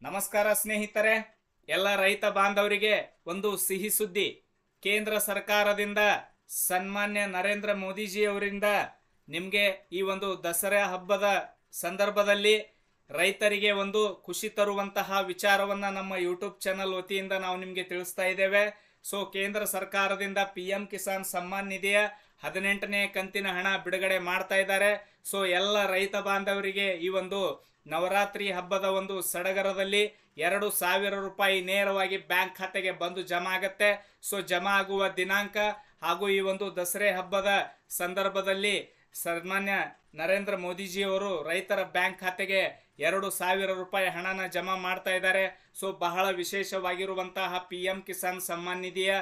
ನಮಸ್ಕಾರ ಸ್ನೇಹಿತರೆ, ಎಲ್ಲ ರೈತ ಬಾಂಧವರಿಗೆ ಒಂದು ಸಿಹಿ ಸುದ್ದಿ. ಕೇಂದ್ರ ಸರ್ಕಾರದಿಂದ ಸನ್ಮಾನ್ಯ ನರೇಂದ್ರ ಮೋದಿಜಿ ಅವರಿಂದ ನಿಮಗೆ ಈ ಒಂದು ದಸರಾ ಹಬ್ಬದ ಸಂದರ್ಭದಲ್ಲಿ ರೈತರಿಗೆ ಒಂದು ಖುಷಿ ತರುವಂತಹ ವಿಚಾರವನ್ನ ನಮ್ಮ ಯೂಟ್ಯೂಬ್ ಚಾನಲ್ ವತಿಯಿಂದ ನಾವು ನಿಮಗೆ ತಿಳಿಸ್ತಾ ಇದ್ದೇವೆ. ಸೊ ಕೇಂದ್ರ ಸರ್ಕಾರದಿಂದ PM ಕಿಸಾನ್ ಸಮ್ಮಾನ್ ನಿಧಿಯ 18ನೇ ಕಂತಿನ ಹಣ ಬಿಡುಗಡೆ ಮಾಡ್ತಾ ಇದ್ದಾರೆ. ಸೊ ಎಲ್ಲ ರೈತ ಬಾಂಧವರಿಗೆ ಈ ಒಂದು ನವರಾತ್ರಿ ಹಬ್ಬದ ಒಂದು ಸಡಗರದಲ್ಲಿ 2,000 ರೂಪಾಯಿ ನೇರವಾಗಿ ಬ್ಯಾಂಕ್ ಖಾತೆಗೆ ಬಂದು ಜಮಾ ಆಗತ್ತೆ. ಸೊ ಜಮಾ ಆಗುವ ದಿನಾಂಕ ಹಾಗೂ ಈ ಒಂದು ದಸರೆ ಹಬ್ಬದ ಸಂದರ್ಭದಲ್ಲಿ ಸನ್ಮಾನ್ಯ ನರೇಂದ್ರ ಮೋದಿಜಿ ಅವರು ರೈತರ ಬ್ಯಾಂಕ್ ಖಾತೆಗೆ 2,000 ರೂಪಾಯಿ ಹಣನ ಜಮಾ ಮಾಡ್ತಾ ಇದ್ದಾರೆ. ಸೊ ಬಹಳ ವಿಶೇಷವಾಗಿರುವಂತಹ PM ಕಿಸಾನ್ ಸಮ್ಮಾನ್ ನಿಧಿಯ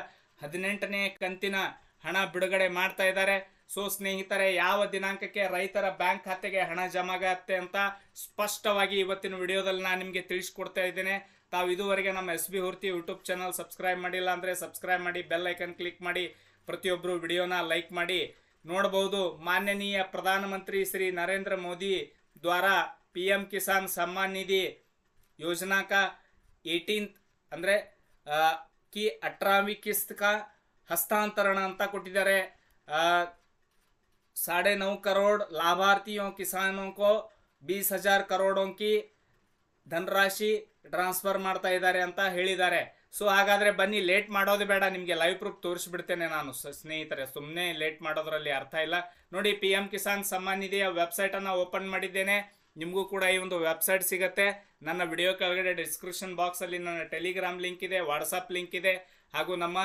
18ನೇ ಕಂತಿನ ಹಣ ಬಿಡುಗಡೆ ಮಾಡ್ತಾ ಇದ್ದಾರೆ. ಸೊ ಸ್ನೇಹಿತರೆ, ಯಾವ ದಿನಾಂಕಕ್ಕೆ ರೈತರ ಬ್ಯಾಂಕ್ ಖಾತೆಗೆ ಹಣ ಜಮಾ ಆಗತ್ತೆ ಅಂತ ಸ್ಪಷ್ಟವಾಗಿ ಇವತ್ತಿನ ವಿಡಿಯೋದಲ್ಲಿ ನಾನು ನಿಮಗೆ ತಿಳಿಸ್ಕೊಡ್ತಾ ಇದ್ದೇನೆ. ತಾವು ಇದುವರೆಗೆ ನಮ್ಮ SB ಹುರ್ತಿ ಯೂಟ್ಯೂಬ್ ಚಾನಲ್ ಸಬ್ಸ್ಕ್ರೈಬ್ ಮಾಡಿಲ್ಲ ಅಂದರೆ ಸಬ್ಸ್ಕ್ರೈಬ್ ಮಾಡಿ, ಬೆಲ್ ಐಕನ್ ಕ್ಲಿಕ್ ಮಾಡಿ, ಪ್ರತಿಯೊಬ್ಬರು ವಿಡಿಯೋನ ಲೈಕ್ ಮಾಡಿ. ನೋಡಬಹುದು, ಮಾನ್ಯನೀಯ ಪ್ರಧಾನಮಂತ್ರಿ ಶ್ರೀ नरेंद्र मोदी द्वारा PM किसान सम्मान निधि योजना का 18 ಅಂದರೆ की 18वीं किस्त का हस्तांतरण ಅಂತ ಕೊಟ್ಟಿದ್ದಾರೆ. 9.5 करोड़ लाभार्थियों किसानों को 20,000 करोड़ों की ಧನರಾಶಿ ಟ್ರಾನ್ಸ್ಫರ್ ಮಾಡ್ತಾ ಇದ್ದಾರೆ ಅಂತ ಹೇಳಿದ್ದಾರೆ. ಸೊ ಹಾಗಾದ್ರೆ ಬನ್ನಿ, ಲೇಟ್ ಮಾಡೋದು ಬೇಡ, ನಿಮಗೆ ಲೈವ್ ಪ್ರೂಫ್ ತೋರಿಸ್ಬಿಡ್ತೇನೆ ನಾನು ಸ್ನೇಹಿತರೆ. ಸುಮ್ಮನೆ ಲೇಟ್ ಮಾಡೋದ್ರಲ್ಲಿ ಅರ್ಥ ಇಲ್ಲ. ನೋಡಿ, PM ಕಿಸಾನ್ ಸಮ್ಮಾನ್ ನಿಧಿಯ ವೆಬ್ಸೈಟನ್ನು ಓಪನ್ ಮಾಡಿದ್ದೇನೆ. ನಿಮಗೂ ಕೂಡ ಈ ಒಂದು ವೆಬ್ಸೈಟ್ ಸಿಗುತ್ತೆ. ನನ್ನ ವಿಡಿಯೋ ಕೆಳಗಡೆ ಡಿಸ್ಕ್ರಿಪ್ಷನ್ ಬಾಕ್ಸಲ್ಲಿ ನನ್ನ ಟೆಲಿಗ್ರಾಮ್ ಲಿಂಕ್ ಇದೆ, ವಾಟ್ಸಪ್ ಲಿಂಕ್ ಇದೆ, ಹಾಗೂ ನಮ್ಮ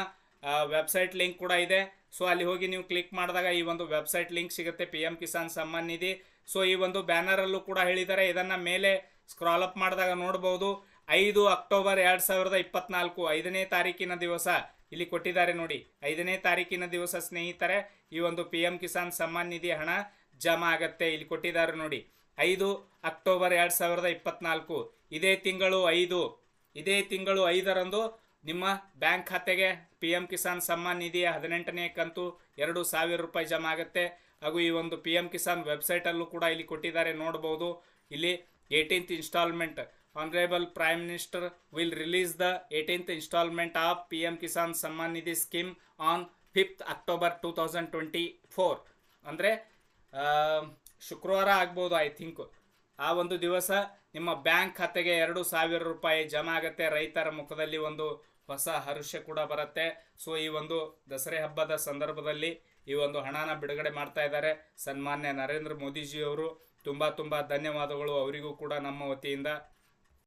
ವೆಬ್ಸೈಟ್ ಲಿಂಕ್ ಕೂಡ ಇದೆ. ಸೊ ಅಲ್ಲಿ ಹೋಗಿ ನೀವು ಕ್ಲಿಕ್ ಮಾಡಿದಾಗ ಈ ಒಂದು ವೆಬ್ಸೈಟ್ ಲಿಂಕ್ ಸಿಗುತ್ತೆ, PM ಕಿಸಾನ್ ಸಮ್ಮಾನ್ ನಿಧಿ. ಸೊ ಈ ಒಂದು ಬ್ಯಾನರಲ್ಲೂ ಕೂಡ ಹೇಳಿದ್ದಾರೆ. ಇದನ್ನು ಮೇಲೆ ಸ್ಕ್ರಾಲ್ ಅಪ್ ಮಾಡಿದಾಗ ನೋಡಬಹುದು. 5 ಅಕ್ಟೋಬರ್ 2024 5ನೇ ತಾರೀಕಿನ ದಿವಸ ಇಲ್ಲಿ ಕೊಟ್ಟಿದ್ದಾರೆ ನೋಡಿ. 5ನೇ ತಾರೀಕಿನ ದಿವಸ ಸ್ನೇಹಿತರೆ ಈ ಒಂದು PM ಕಿಸಾನ್ ಸಮ್ಮಾನ್ ನಿಧಿ ಹಣ ಜಮಾ ಆಗತ್ತೆ. ಇಲ್ಲಿ ಕೊಟ್ಟಿದ್ದಾರೆ ನೋಡಿ, 5 ಅಕ್ಟೋಬರ್ 2024. ಇದೇ ತಿಂಗಳು 5ರಂದು ನಿಮ್ಮ ಬ್ಯಾಂಕ್ ಖಾತೆಗೆ PM ಕಿಸಾನ್ ಸಮ್ಮಾನ್ ನಿಧಿಯ 18ನೇ ಕಂತು 2,000 ರೂಪಾಯಿ ಜಮಾ ಆಗುತ್ತೆ. ಹಾಗೂ ಈ ಒಂದು PM ಕಿಸಾನ್ ವೆಬ್ಸೈಟಲ್ಲೂ ಕೂಡ ಇಲ್ಲಿ ಕೊಟ್ಟಿದ್ದಾರೆ, ನೋಡಬಹುದು. ಇಲ್ಲಿ 18th instalment, Honorable Prime Minister will release the 18th installment of PM Kisan Samman Nidhi scheme on 5th October 2024. ಅಂದರೆ ಶುಕ್ರವಾರ ಆಗ್ಬೋದು, ಐ ಥಿಂಕ್. ಆ ಒಂದು ದಿವಸ ನಿಮ್ಮ ಬ್ಯಾಂಕ್ ಖಾತೆಗೆ 2,000 ರೂಪಾಯಿ ಜಮಾ ಆಗುತ್ತೆ. ರೈತರ ಮುಖದಲ್ಲಿ ಒಂದು ಹೊಸ ಹರ್ಷ ಕೂಡ ಬರುತ್ತೆ. ಸೊ ಈ ಒಂದು ದಸರೆ ಹಬ್ಬದ ಸಂದರ್ಭದಲ್ಲಿ ಈ ಒಂದು ಹಣನ ಬಿಡುಗಡೆ ಮಾಡ್ತಾ ಇದ್ದಾರೆ ಸನ್ಮಾನ್ಯ ನರೇಂದ್ರ ಮೋದಿಜಿ ಅವರು. ತುಂಬ ಧನ್ಯವಾದಗಳು ಅವರಿಗೂ ಕೂಡ ನಮ್ಮ ವತಿಯಿಂದ.